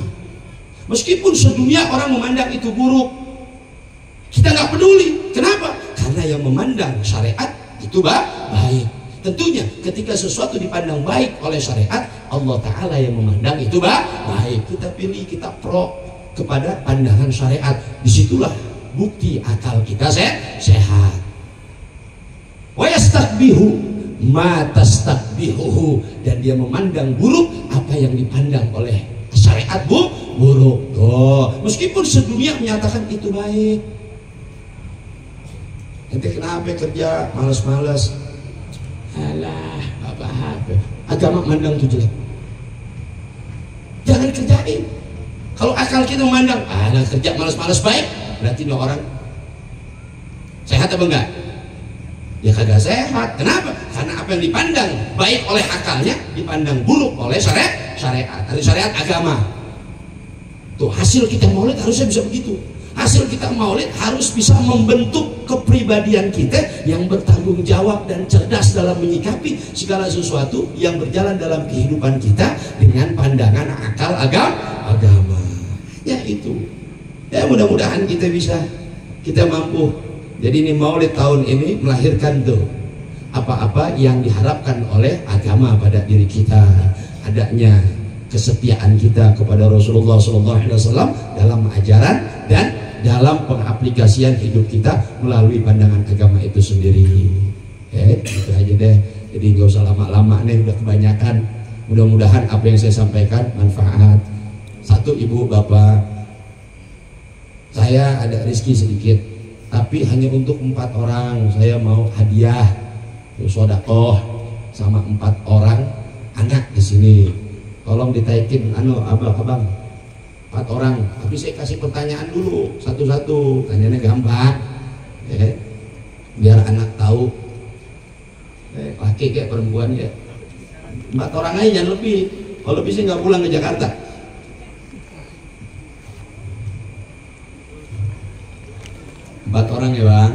Meskipun sedunia orang memandang itu buruk, kita nggak peduli. Kenapa? Karena yang memandang syariat itu baik. Tentunya ketika sesuatu dipandang baik oleh syariat, Allah Ta'ala yang memandang itu baik. Kita pilih, kita pro kepada pandangan syariat. Disitulah bukti akal kita sehat. Wa yastakbihu ma tastakbihuhu, dan dia memandang buruk apa yang dipandang oleh syariat buruk. Meskipun sedunia menyatakan itu baik. Ente kenapa kerja malas-malas? Alah, apa-apa. Agama memandang itu jelek. Jangan kerjain. Kalau akal kita memandang, kerja malas-malas baik, berarti ini orang sehat apa enggak? Ya kagak sehat. Kenapa? Karena apa yang dipandang baik oleh akalnya dipandang buruk oleh syariat, dari syariat agama. Tuh hasil kita maulid harusnya bisa begitu. Hasil kita maulid harus bisa membentuk kepribadian kita yang bertanggung jawab dan cerdas dalam menyikapi segala sesuatu yang berjalan dalam kehidupan kita dengan pandangan akal agama. Ya itu. Ya mudah-mudahan kita bisa, kita mampu. Jadi ini maulid tahun ini melahirkan tuh apa-apa yang diharapkan oleh agama pada diri kita. Adanya kesetiaan kita kepada Rasulullah SAW dalam ajaran dan dalam pengaplikasian hidup kita melalui pandangan agama itu sendiri. Gitu aja deh. Jadi nggak usah lama-lama nih, udah kebanyakan. Mudah-mudahan apa yang saya sampaikan manfaat. Satu, ibu bapak, saya ada rezeki sedikit, tapi hanya untuk 4 orang. Saya mau hadiah sedekah sama 4 orang anak di sini. Tolong ditaikin abang 4 orang. Tapi saya kasih pertanyaan dulu satu-satu. Tanyanya gampang, biar anak tahu. Laki kayak perempuan ya. 4 orang aja, jangan lebih. Kalau lebih sih nggak pulang ke Jakarta. 4 orang ya bang.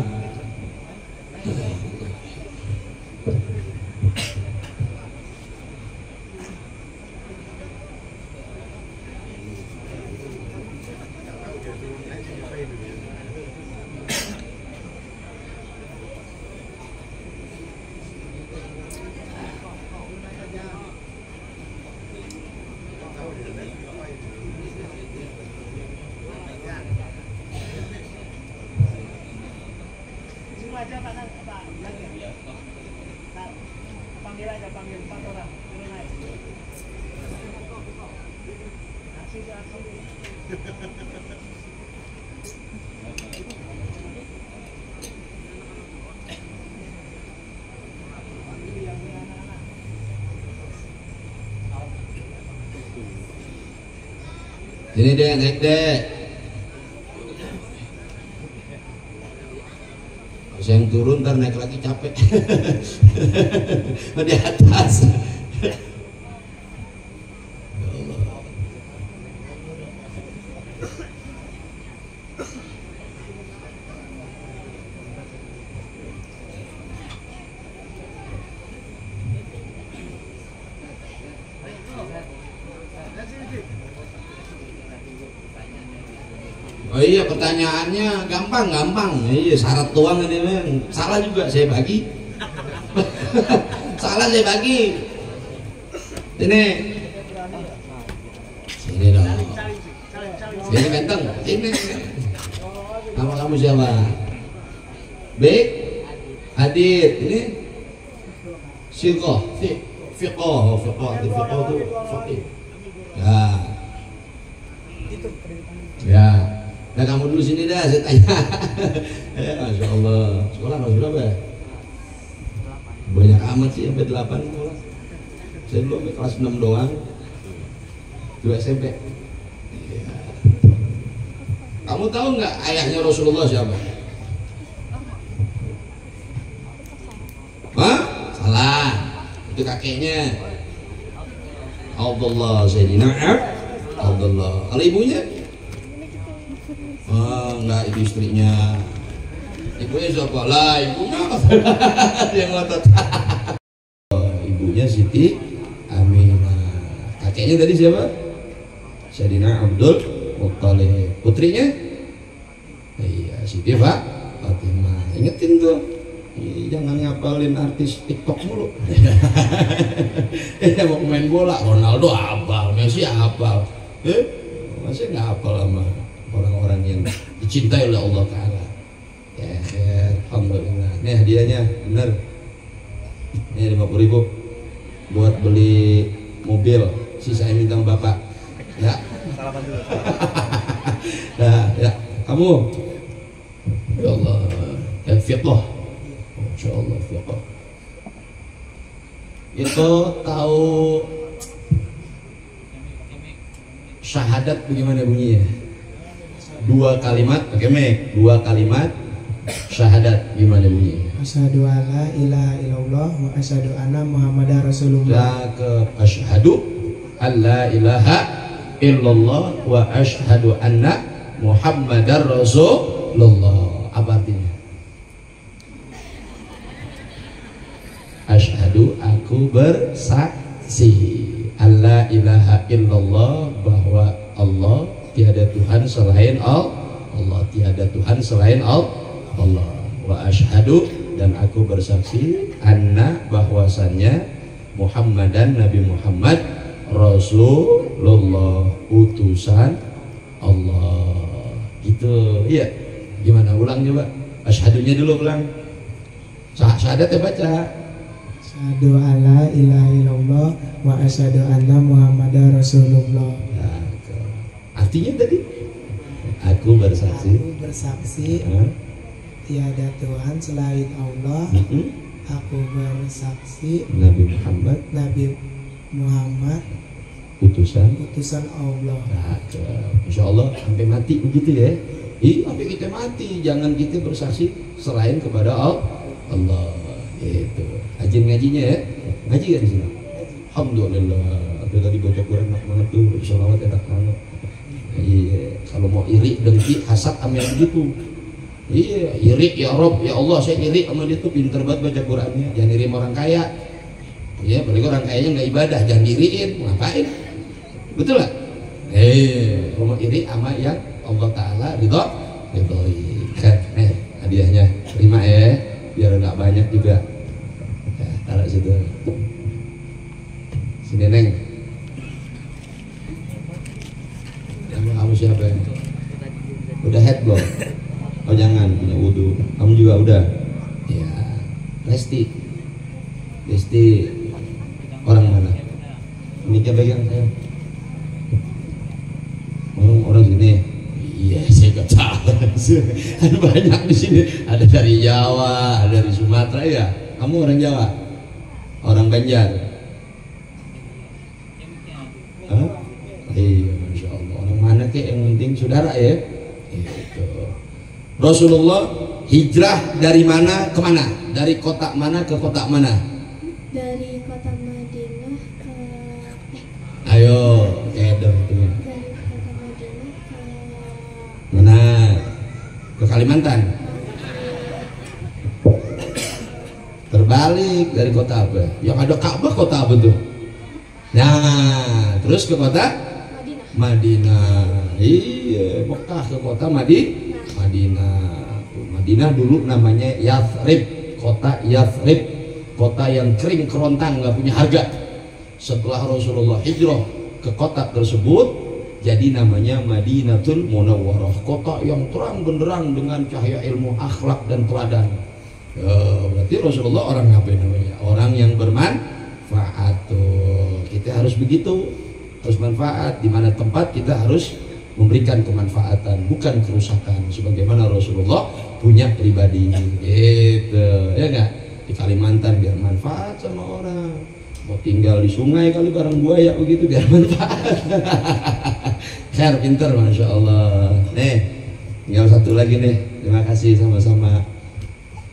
Panggil 4 orang. Sini deh, naik deh. Saya yang turun, ntar naik lagi capek. Di atas. Oh iya, pertanyaannya gampang. Iya, syarat doang ini, salah juga saya bagi. Salah saya bagi. Sini dong. Sini benteng. Sini. Nama kamu siapa? Baik. Adit. Ini Fiqh. Fiqh itu fakih. Ya. Nah kamu dulu sini dah, saya tanya. Masya Allah. Sekolah kelas berapa? Banyak amat sih, sampai 8 sekolah. Saya dulu sampai kelas 6 doang. 2 SMP. Ya. Kamu tahu nggak ayahnya Rasulullah siapa? Hah? Salah. Itu kakeknya. Abdullah Sayyidina Abdullah. Kalau ibunya? Enggak, itu istrinya. Ibunya siapa? Lah, ibunya yang ngotot. Ibunya Siti Aminah. Kakeknya tadi siapa? Sayyidina Abdul Muttalib. Putrinya? Iya, Siti Fatimah. Ingetin tuh. Jangan ngapalin artis TikTok mulu. Mau main bola, Ronaldo hafal, Messi hafal. Masih nggak hafal sama orang-orang yang dicintai oleh Allah Ta'ala. Ya, alhamdulillah. Nih hadiahnya, bener. Ini 50.000 buat beli mobil. Sisanya minta bapak. Ya. Salaman dulu. Nah, ya, kamu. Ya Allah. Ya, fiqh. Masya Allah, fiqh. Itu tahu syahadat bagaimana bunyinya? 2 kalimat, pakai mic. 2 kalimat syahadat gimana bunyinya? Asyhadu alla ilaha illallah wa asyhadu anna Muhammadar Rasulullah. Asyhadu alla ilaha illallah wa asyhadu anna Muhammadar Rasulullah. Apa artinya? Asyhadu, aku bersaksi, alla ilaha illallah, bahwa Allah tiada Tuhan selain Allah, tiada Tuhan selain Allah. Wa asyhadu, dan aku bersaksi, anna, bahwasannya, Muhammadan, Nabi Muhammad, Rasulullah, utusan Allah. Gitu. Iya. Gimana, ulang coba? Asyhadunya dulu ulang. Syahadatnya baca. Asyhadu alla ilaha illallah wa asyhadu anna Muhammadar Rasulullah. Nah, artinya tadi, aku bersaksi. Aku bersaksi tiada Tuhan selain Allah. Aku bersaksi Nabi Muhammad utusan Allah. Nah, insya Allah sampai mati begitu ya. Sampai kita mati, jangan kita bersaksi selain kepada Allah. Itu rajin ngajinya ya. Ngaji gak di sini? Alhamdulillah. Ada tadi baca Quran enak banget tuh, sholawat enak banget. Iya, kalau mau iri, dengki, hasad sama yang begitu. Iya, iri, ya Rob, ya Allah, saya iri sama dia tuh, pinter banget baca Qurannya. Jangan iri sama orang kaya. Iya, apalagi orang kayanya nggak ibadah, jangan diriin, ngapain? Betul lah. Kalau mau iri sama yang Allah Ta'ala ridhoi. Kan, hadiahnya terima ya, biar nggak banyak juga. Ya, taruh situ. Sini Neng. Kamu siapa ya? Udah head belum? Oh jangan, punya wudhu. Kamu juga udah? Ya. Lesti orang mana? Nikah pegang saya. Orang sini. Iya, saya nggak tahu. Ada banyak di sini. Ada dari Jawa, ada dari Sumatera ya. Kamu orang Jawa? Orang Banjar? Hah? Iya, Masya Allah. Orang mana ke? penting saudara ya. Gitu. Rasulullah hijrah dari mana ke mana? Dari kota mana ke kota mana? Dari kota Madinah ke Ayo, keder itu. dari kota Madinah ke Mana? Ke Kalimantan. Terbalik dari kota apa? Yang ada Ka'bah kota apa tuh? Nah, terus ke kota Madinah. Madinah. Iya, Mekah ke kota Madinah. Madinah dulu namanya Yathrib, kota Yathrib, kota yang kering kerontang, nggak punya harga. Setelah Rasulullah hijrah ke kota tersebut, jadi namanya Madinatul Munawwarah, kota yang terang benderang dengan cahaya ilmu, akhlak dan teladan. Berarti Rasulullah orang apa namanya? Orang yang bermanfaat tuh. Kita harus begitu, harus manfaat. Di mana tempat kita harus memberikan kemanfaatan, bukan kerusakan. Sebagaimana Rasulullah punya pribadi, gitu, ya nggak? Di Kalimantan biar manfaat sama orang. Mau tinggal di sungai kali bareng buaya begitu biar manfaat. Khair, pinter, masya Allah. Nih, tinggal satu lagi nih. Terima kasih sama-sama.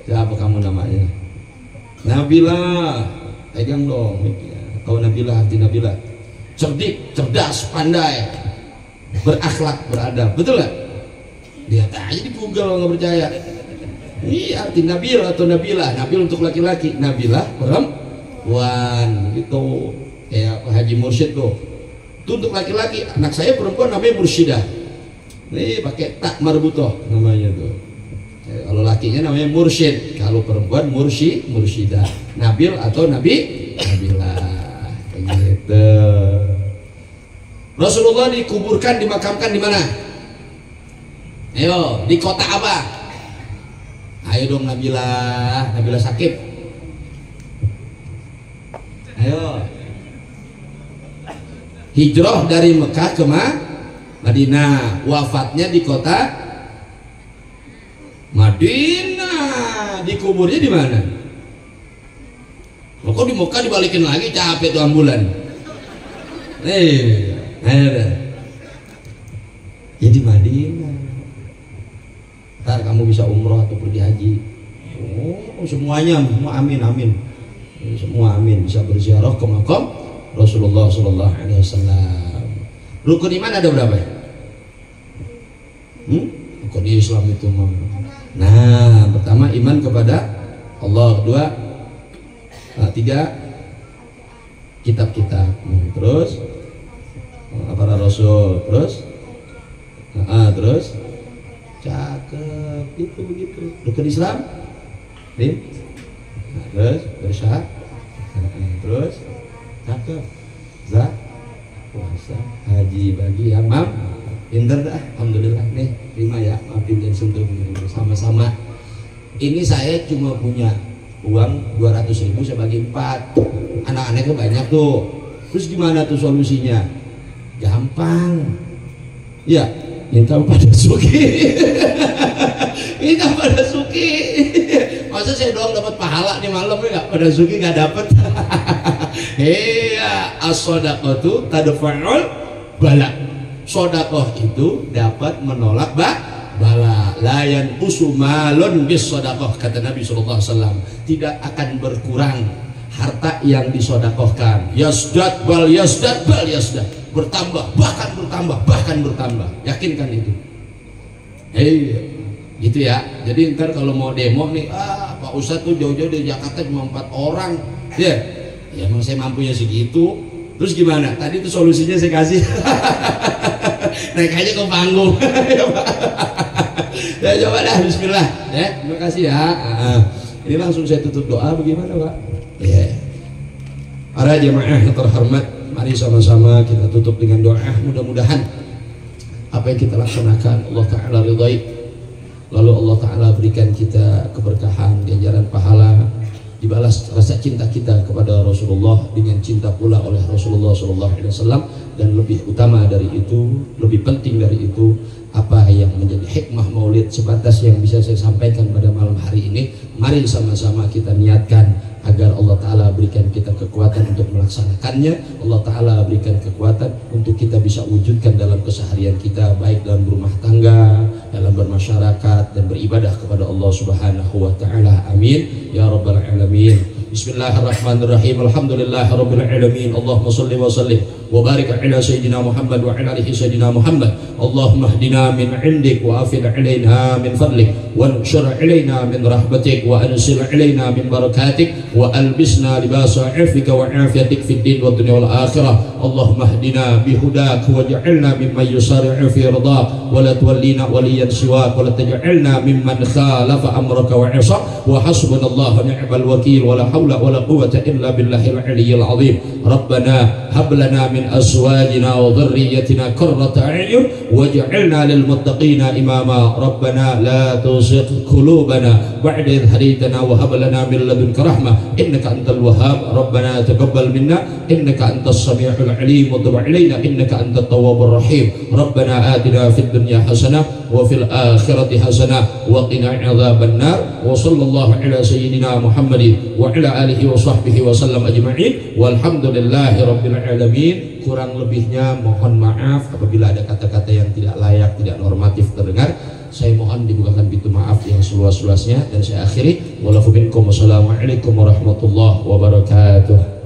Siapa kamu namanya? Nabila. Pegang dong. Tahu Nabila, arti Nabila? Cerdik, cerdas, pandai, berakhlak, beradab. Betul nggak? Lihat aja di Google, nggak percaya. Ini arti Nabil atau Nabila. Nabil untuk laki-laki, Nabila perempuan. Gitu. Kayak Haji Mursyid tuh. Itu untuk laki-laki. Anak saya perempuan namanya Mursyidah. Nih pakai tak marbutoh namanya tuh. Kalau lakinya namanya Mursyid, kalau perempuan Mursyidah, Nabil atau Nabila, gitu. Rasulullah dikuburkan, dimakamkan di mana? Ayo, di kota apa? Ayo dong Nabila Sakib. Ayo. Hijrah dari Mekah ke Madinah, wafatnya di kota Madinah, dikuburnya di mana? Kok di Mekah dibalikin lagi, capek tuh ambulan. Ada. Ya di Madinah. Ntar kamu bisa umroh atau pergi haji. Oh, semuanya, semua amin. Semua amin, bisa berziarah ke makam Rasulullah Sallallahu Alaihi Wasallam. Rukun iman ada berapa ya? Rukun Islam itu mah. Nah, pertama iman kepada Allah, kedua, tiga kitab-kitab, terus para rasul, terus cakep, itu begitu. Rukun Islam, terus bersyahadat, terus cakep, zakat, puasa, haji, bagi yang pinter dah, alhamdulillah. Nih, terima ya, maafin dan sentuh sama-sama. Ini saya cuma punya uang 200.000, saya bagi 4. Anak-anaknya banyak tuh. Terus gimana tuh solusinya? Gampang. Ya, minta pada suki. Minta pada suki. Masa saya doang dapat pahala nih malam ya, nggak pada suki nggak dapat. Iya, as-shadaqatu tadfa'ul bala. Sodakoh itu dapat menolak bala. Layan usumalun bis sodakoh, kata Nabi SAW. Tidak akan berkurang harta yang disodakohkan. Yasdad bal yasdad. Bertambah, bahkan bertambah. Yakinkan itu. Gitu ya. Jadi ntar kalau mau demo nih, Pak Ustadz tuh jauh-jauh dari Jakarta cuma 4 orang. Ya emang saya mampunya segitu. Terus gimana? Tadi itu solusinya saya kasih. Naik aja ke panggung. Ya coba dah, bismillah. Ya, terima kasih ya. Ini langsung saya tutup doa, bagaimana Pak? Ya. Para jemaah yang terhormat, mari sama-sama kita tutup dengan doa. Mudah-mudahan apa yang kita laksanakan Allah Ta'ala ridhai, lalu Allah Ta'ala berikan kita keberkahan, ganjaran pahala, dibalas rasa cinta kita kepada Rasulullah dengan cinta pula oleh Rasulullah SAW. Dan lebih utama dari itu, lebih penting dari itu, apa yang menjadi hikmah maulid sebatas yang bisa saya sampaikan pada malam hari ini. Mari sama-sama kita niatkan agar Allah Ta'ala berikan kita kekuatan untuk melaksanakannya. Allah Ta'ala berikan kekuatan untuk kita bisa wujudkan dalam keseharian kita, baik dalam berumah tangga, dalam bermasyarakat, dan beribadah kepada Allah Subhanahu wa Ta'ala. Amin ya rabbal alamin. Bismillahirrahmanirrahim. Alhamdulillahi rabbil alamin. Allahumma salli wa sallim wa barik ala sayyidina Muhammad wa ala alihi sayyidina Muhammad. Allahumma hdina min indik wa afid alaina min fadlik wa anshur alaina min rahmatik wa ansil alaina min barakatik wa albisna libasa afika wa afiyatik fid din wa dunya wal akhirah. Allahumma hdina bihudak waj'alna mimman yusari'u fi ridak wa la tuwallina waliyan siwak wa la taj'alna mimman khalafa amraka wa 'asa wa hasbunallahu ni'mal wakeel wa la hawla wa la quwwata illa billahil aliyyil azim. Rabbana hab lana min azwajina wa dhurriyyatina qurrata a'yun waj'alna lil muttaqina imama. Rabbana la tuzigh qulubana ba'da idh hadaytana wa hab lana min ladunka rahmah innaka antal wahhab. Rabbana taqabbal minna innaka antas samiul alim wa tub alaina innaka antat tawwabur rahim. Rabbana atina fid dunya hasanah wa fil akhirati hasanah wa qina adzaban nar. Wa sallallahu ala sayyidina Muhammadin wa ala alihi wa sahbihi wa sallam ajma'in walhamdulillahi rabbil alamin. Kurang lebihnya mohon maaf apabila ada kata-kata yang tidak layak, tidak normatif terdengar. Saya mohon dibukakan pintu maaf yang seluas-luasnya, dan saya akhiri. Wassalamualaikum warahmatullahi wabarakatuh.